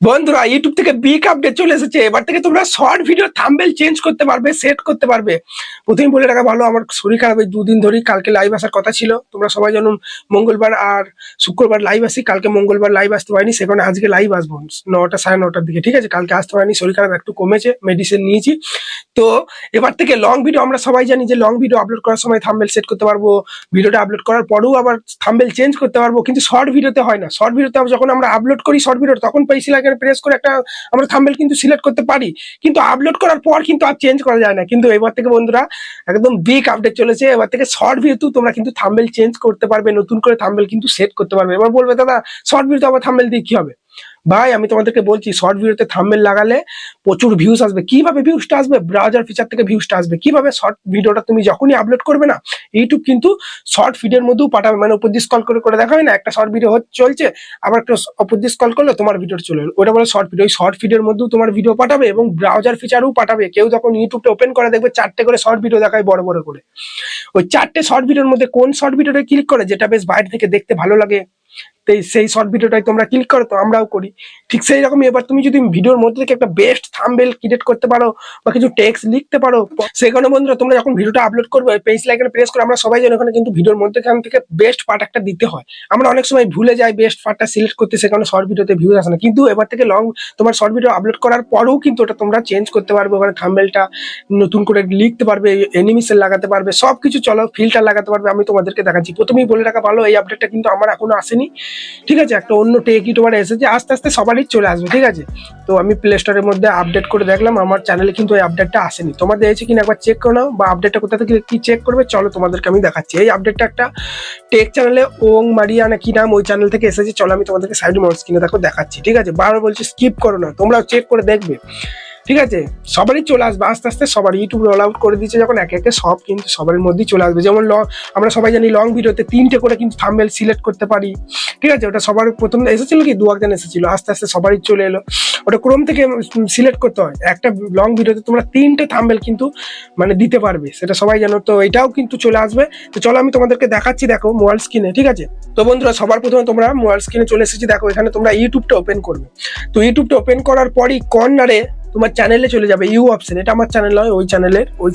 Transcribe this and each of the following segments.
বন্ধুরা ইউটিউব থেকে big update চলে এসেছে। এবার থেকে তোমরা শর্ট ভিডিও থাম্বনেল চেঞ্জ করতে পারবে, সেট করতে পারবে। প্রথমেই বলে রাখা ভালো, আমার শরীর খারাপ, এই দুদিন ধরেই। কালকে লাইভ আসার কথা ছিল, তোমরা সবাই জানো মঙ্গলবার আর শুক্রবার লাইভ আসি। কালকে মঙ্গলবার লাইভ আসতে পারিনি, সেখানে আজকে লাইভ আসবো 9টা সাড়ে 9টার দিকে, ঠিক আছে। কালকে আসতে পারিনি, শরীর খারাপ একটু কমেছে, মেডিসিন নিয়েছি। তো এবার থেকে লং ভিডিও, আমরা সবাই জানি যে লং ভিডিও আপলোড করার সময় থাম্বনেল সেট করতে পারবো, ভিডিওটা আপলোড করার পরেও আবার থাম্বনেল চেঞ্জ করতে পারবো। কিন্তু শর্ট ভিডিওতে হয় না। শর্ট ভিডিওতে যখন আমরা আপলোড করি শর্ট ভিডিও, তখন পেন্সিল আইকনে প্রেস করে একটা আমরা থাম্বনেল কিন্তু সিলেক্ট করতে পারি, কিন্তু আপলোড করার পর কিন্তু আর চেঞ্জ করা যায় না। কিন্তু এবার থেকে বন্ধুরা একদম বিগ আপডেট চলেছে। এবার থেকে শর্ট ভিডিওতেও তোমরা কিন্তু থাম্বনেল চেঞ্জ করতে পারবে, নতুন করে থাম্বনেল কিন্তু সেট করতে পারবে। এবার বলবে দাদা শর্ট ভিডিওতে আবার থাম্বনেল দিয়ে কি হবে? ভাই আমি তোমাদেরকে বলছি, শর্ট ভিডিওতে থাম্বনেল লাগালে প্রচুর ভিউজ আসবে। কিভাবে ভিউজটা আসবে? ব্রাউজার ফিচার থেকে ভিউজটা আসবে। কিভাবে? শর্ট ভিডিওটা তুমি যখনই আপলোড করবে না, ইউটিউব কিন্তু শর্ট ভিডিওর মধ্যেও পাঠাবে। মানে উপর দিয়ে স্ক্রল করে করে দেখা হয় না, একটা শর্ট ভিডিও চলছে, আবার একটা উপর দিয়ে স্ক্রল করলে তোমার ভিডিওটা চলে এলো, ওটা বলে শর্ট ভিডিও। ওই শর্ট ভিডিওর মধ্যেও তোমার ভিডিও পাঠাবে এবং ব্রাউজার ফিচারও পাঠাবে। কেউ যখন ইউটিউবটা ওপেন করে দেখবে 4টে করে শর্ট ভিডিও দেখায় বড় বড় করে। ওই 4টে শর্ট ভিডিওর মধ্যে কোন শর্ট ভিডিওটা ক্লিক করে যেটা বেশ বাইরে থেকে দেখতে ভালো লাগে, সেই শর্ট ভিডিওটাই তোমরা ক্লিক করো। তো আমরাও করি ঠিক সেই রকমই। এবার তুমি যদি ভিডিওর মধ্যে থেকে একটা বেস্ট থাম্বনেল ক্রিয়েট করতে পারো বা কিছু টেক্সট লিখতে পারো, সেখানে বন্ধুরা তোমরা যখন ভিডিওটা আপলোড করবে পেন্সিল আইকনে প্রেস করে, আমরা সবাই জানি ওখানে কিন্তু ভিডিওর মধ্যেখান থেকে বেস্ট পার্ট একটা দিতে হয়। আমরা অনেক সময় ভুলে যাই বেস্ট পার্টটা সিলেক্ট করতে, সেখানে শর্ট ভিডিওতে ভিউজ আসে না। কিন্তু এবার থেকে তোমার শর্ট ভিডিও আপলোড করার পরেও কিন্তু ওটা তোমরা চেঞ্জ করতে পারবে। ওখানে থাম্বনেলটা নতুন করে লিখতে পারবে, অ্যানিমেশন লাগাতে পারবে, সবকিছু চলো ফিল্টার লাগাতে পারবে। আমি তোমাদেরকে দেখাচ্ছি। প্রথমেই বলে রাখা ভালো, এই আপডেটটা কিন্তু আমার এখনো আসেনি, ঠিক আছে। একটা অন্য টেক ইউটিউবার এসেছে, আস্তে আস্তে সবারই চলে আসবে, ঠিক আছে। তো আমি প্লে স্টোরের মধ্যে আপডেট করে দেখলাম, আমার চ্যানেলে কিন্তু এই আপডেটটা আসেনি। তোমাদের এসে কিনা একবার চেক করে নাও, বা আপডেটটা কোথা থেকে কি চেক করবে চলো তোমাদেরকে আমি দেখাচ্ছি। এই আপডেটটা একটা টেক চ্যানেলে ওং মারিয়া না কি নাম, ওই চ্যানেল থেকে এসেছে। চলো আমি তোমাদেরকে সাইড মোড স্ক্রিনে দেখো দেখাচ্ছি, ঠিক আছে। বারবার বলছি স্কিপ করো না, তোমরাও চেক করে দেখবে, ঠিক আছে। সবারই চলে আসবে আস্তে আস্তে, সবার ইউটিউব রোল আউট করে দিচ্ছে যখন একে একে, সব কিন্তু সবার মধ্যেই চলে আসবে। যেমন আমরা সবাই জানি লং ভিডিওতে 3টে করে কিন্তু থাম্বনেল সিলেক্ট করতে পারি, ঠিক আছে। ওটা সবার প্রথম এসেছিল কি 2-1 জন এসেছিল, আস্তে আস্তে সবারই চলে এলো। ওটা ক্রোম থেকে সিলেক্ট করতে হয়। একটা লং ভিডিওতে তোমরা 3টে থাম্বনেল কিন্তু মানে দিতে পারবে, সেটা সবাই জানো। তো এটাও কিন্তু চলে আসবে। তো চলো আমি তোমাদেরকে দেখাচ্ছি, দেখো মোবাইল স্ক্রিনে, ঠিক আছে। তো বন্ধুরা সবার প্রথমে তোমরা মোবাইল স্ক্রিনে চলে এসেছি, দেখো এখানে তোমরা ইউটিউবটা ওপেন করবে। তো ইউটিউবটা ওপেন করার পরই কর্নারে তোমার চ্যানেলে চলে যাবে ইউ অপশন। এটা আমার চ্যানেল নয়, ওই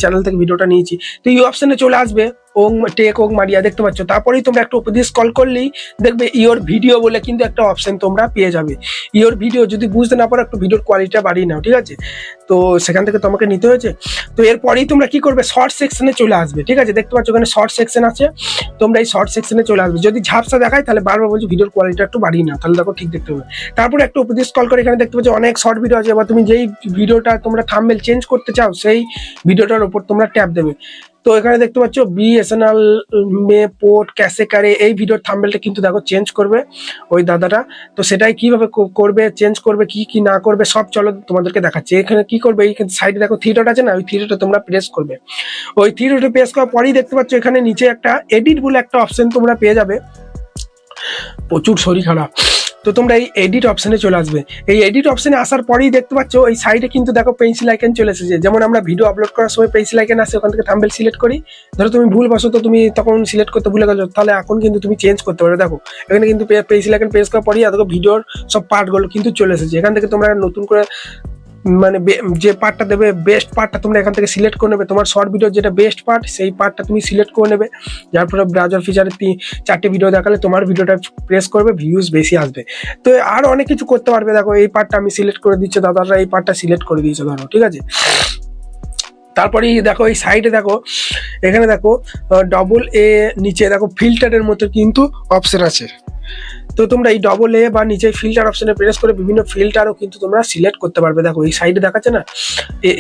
চ্যানেল থেকে ভিডিওটা নিয়েছি। তো ইউ অপশনে চলে আসবে ওং টেক ওং মারিয়া, দেখতে পাচ্ছ। তারপরেই তোমরা একটু উপর দিয়ে স্ক্রল করলেই দেখবে ইওর ভিডিও বলে কিন্তু একটা অপশন তোমরা পেয়ে যাবে। ইওর ভিডিও যদি বুঝতে না পারো, একটু ভিডিওর কোয়ালিটিটা বাড়িয়ে নাও, ঠিক আছে। তো সেখান থেকে তোমাকে নিতে হয়েছে। তো এরপরেই তোমরা কি করবে, শর্ট সেকশনে চলে আসবে, ঠিক আছে। দেখতে পাচ্ছ ওখানে শর্ট সেকশন আছে, তোমরা এই শর্ট সেকশনে চলে আসবে। যদি ঝাপসা দেখায় তাহলে বারবার বলছি ভিডিওর কোয়ালিটিটা একটু বাড়িয়ে নাও, তাহলে দেখো ঠিক দেখতে হবে। তারপরে একটু উপর দিয়ে স্ক্রল করে এখানে দেখতে পাচ্ছ অনেক শর্ট ভিডিও আছে। এবার তুমি যেই ভিডিওটা তোমরা থাম্বনেল চেঞ্জ করতে চাও সেই ভিডিওটার উপর তোমরা ট্যাপ দেবে। তো এখানে দেখতে পাচ্ছ BSNL মে পোর্ট ক্যাসে কারে, এই ভিডিওর থাম্বনেলটা কিন্তু দেখো চেঞ্জ করবে ওই দাদাটা। তো সেটাই কিভাবে করবে, চেঞ্জ করবে, কি কি না করবে সব চলো তোমাদেরকে দেখাচ্ছি। এখানে কি করবে, এইখানে সাইডে দেখো থ্রি ডট আছে না, ওই থ্রি ডটে তোমরা প্রেস করবে। ওই থ্রি ডটে প্রেস করার পরেই দেখতে পাচ্ছ এখানে নিচে একটা এডিট বলে একটা অপশন তোমরা পেয়ে যাবে। প্রচুর শরীর খারাপ। তো তোমরা এই এডিট অপশনে চলে আসবে। এই এডিট অপশনে আসার পরেই দেখতে পাচ্ছ ওই সাইডে কিন্তু দেখো পেন্সিল আইকন চলে এসেছে। যেমন আমরা ভিডিও আপলোড করার সময় পেন্সিল আইকন আসে, ওখান থেকে থাম্বনেল সিলেক্ট করি। ধরো তুমি ভুলবশত তুমি তখন সিলেক্ট করতে ভুলে গেছো, তাহলে এখন কিন্তু তুমি চেঞ্জ করতে পারবে। দেখো এখানে কিন্তু পেন্সিল আইকন প্রেস করার পরেই দেখো ভিডিওর সব পার্টগুলো কিন্তু চলে এসেছে। এখান থেকে তোমরা নতুন করে মানে যে পার্টটা দেবে, বেস্ট পার্টটা তোমরা এখান থেকে সিলেক্ট করে নেবে। তোমার শর্ট ভিডিওর যেটা বেস্ট পার্ট, সেই পার্টটা তুমি সিলেক্ট করে নেবে। যার ফলে ব্রাউজার ফিচারে 4টে ভিডিও দেখালে তোমার ভিডিওটা প্রেস করবে, ভিউজ বেশি আসবে। তো আর অনেক কিছু করতে পারবে। দেখো এই পার্টটা আমি সিলেক্ট করে দিচ্ছি, দাদারা এই পার্টটা সিলেক্ট করে দিয়েছে ধরো, ঠিক আছে। তারপরে দেখো এই সাইডে দেখো, এখানে দেখো AA নিচে দেখো ফিল্টারের মতো কিন্তু অপশন আছে। তো তোমরা এই AA বা নিচে ফিল্টার অপশনে প্রেস করে বিভিন্ন ফিল্টারও কিন্তু তোমরা সিলেক্ট করতে পারবে। দেখো এই সাইডে দেখাচ্ছে না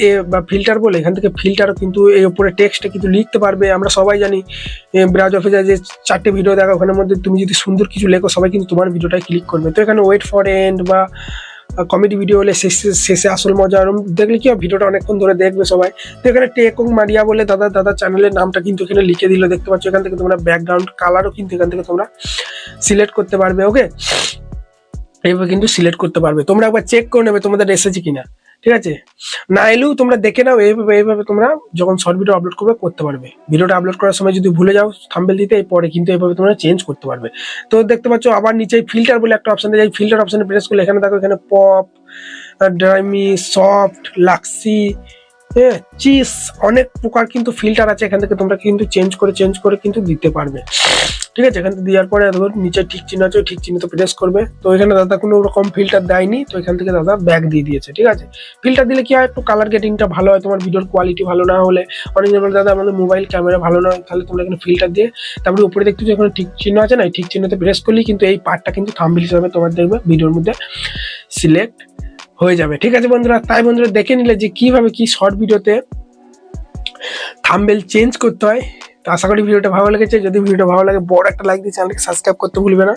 এ বা ফিল্টার বলে, এখান থেকে ফিল্টারও কিন্তু এই উপরে টেক্সটে কিন্তু লিখতে পারবে। আমরা সবাই জানি ব্রাউজার ফিচার যে 4টে ভিডিও দেখো, ওখানের মধ্যে তুমি যদি সুন্দর কিছু লেখো সবাই কিন্তু তোমার ভিডিওটাই ক্লিক করবে। তো এখানে ওয়েট ফর এন্ড বা কমেডি ভিডিও হলে শেষে আসল মজা, দেখলে কি ভিডিওটা অনেকক্ষণ ধরে দেখবে সবাই। তো এখানে টেক ওং মারিয়া বলে দাদা চ্যানেলের নামটা কিন্তু এখানে লিখে দিল, দেখতে পাচ্ছ। এখান থেকে তোমরা ব্যাকগ্রাউন্ড কালারও কিন্তু এখান থেকে তোমরা সিলেক্ট করতে পারবে। ওকে, এইভাবে কিন্তু সিলেক্ট করতে পারবে। তোমরা একবার চেক করে নেবে তোমাদের এসেছে কিনা। ঠিক আছে, না এলেও তোমরা দেখে নাও, এইভাবে এইভাবে তোমরা যখন শর্ট ভিডিও আপলোড করতে পারবে। ভিডিওটা আপলোড করার সময় যদি ভুলে যাও থাম্বনেল দিতে, পরে কিন্তু এইভাবে তোমরা চেঞ্জ করতে পারবে। তো দেখতে পাচ্ছ আবার নিচে ফিল্টার বলে একটা অপশন আছে, ফিল্টার অপশনে প্রেস করলে এখানে দেখো, এখানে পপ, ড্রাইমি, সফট, লাক্সি, হ্যাঁ, চিজ, অনেক প্রকার কিন্তু ফিল্টার আছে। এখান থেকে তোমরা কিন্তু চেঞ্জ করে কিন্তু দিতে পারবে। ঠিক আছে, এখান থেকে দেওয়ার পরে দেখো নিচে ঠিক চিহ্ন আছে, ঠিক চিহ্ন তো প্রেস করবে। তো এখানে দাদা কোনো রকম ফিল্টার দেয়নি, তো এখান থেকে দাদা ব্যাক দিয়ে দিয়েছে। ঠিক আছে, ফিল্টার দিলে কি হয়, একটু কালার গেটিংটা ভালো হয়, তোমার ভিডিওর কোয়ালিটি ভালো না হলে, অনেকে বলে দাদা আমাদের মোবাইল ক্যামেরা ভালো নয়, তাহলে তোমরা এখানে ফিল্টার দিয়ে তারপরে উপরে দেখতে যে এখানে ঠিক চিহ্ন আছে না, এই ঠিক চিহ্নতে প্রেস করলেই কিন্তু এই পার্টটা কিন্তু থাম্বনেল হিসাবে তোমার দেখবে ভিডিওর মধ্যে সিলেক্ট হয়ে যাবে। ঠিক আছে বন্ধুরা, তাই বন্ধুরা দেখে নিলে যে কিভাবে কি শর্ট ভিডিওতে থাম্বনেল চেঞ্জ করতে হয়। তো আশা করি ভিডিওটা ভালো লেগেছে। যদি ভিডিওটা ভালো লাগে বড় একটা লাইক দিয়ে চ্যানেলকে সাবস্ক্রাইব করতে ভুলবে না।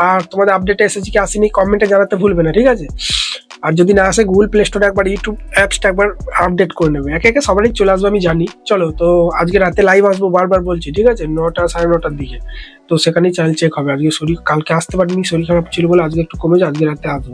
আর তোমাদের আপডেট এসেছে কি আসেনি কমেন্টে জানাতে ভুলবে না। ঠিক আছে, আর যদি না আসে গুগল প্লে স্টোরে একবার, ইউটিউব অ্যাপসটা একবার আপডেট করে নেবে। একে একে সবারই চলে আসবে আমি জানি। চলো, তো আজকে রাতে লাইভ আসবো, বারবার বলছি। ঠিক আছে, 9টা 9:30টার দিকে, তো সেখানেই চ্যানেল চেক হবে। আজকে শরীর, কালকে আসতে পারিনি, শরীর খারাপ ছিল বলে আজকে একটু কমেছে, আজকে রাতে আসবো।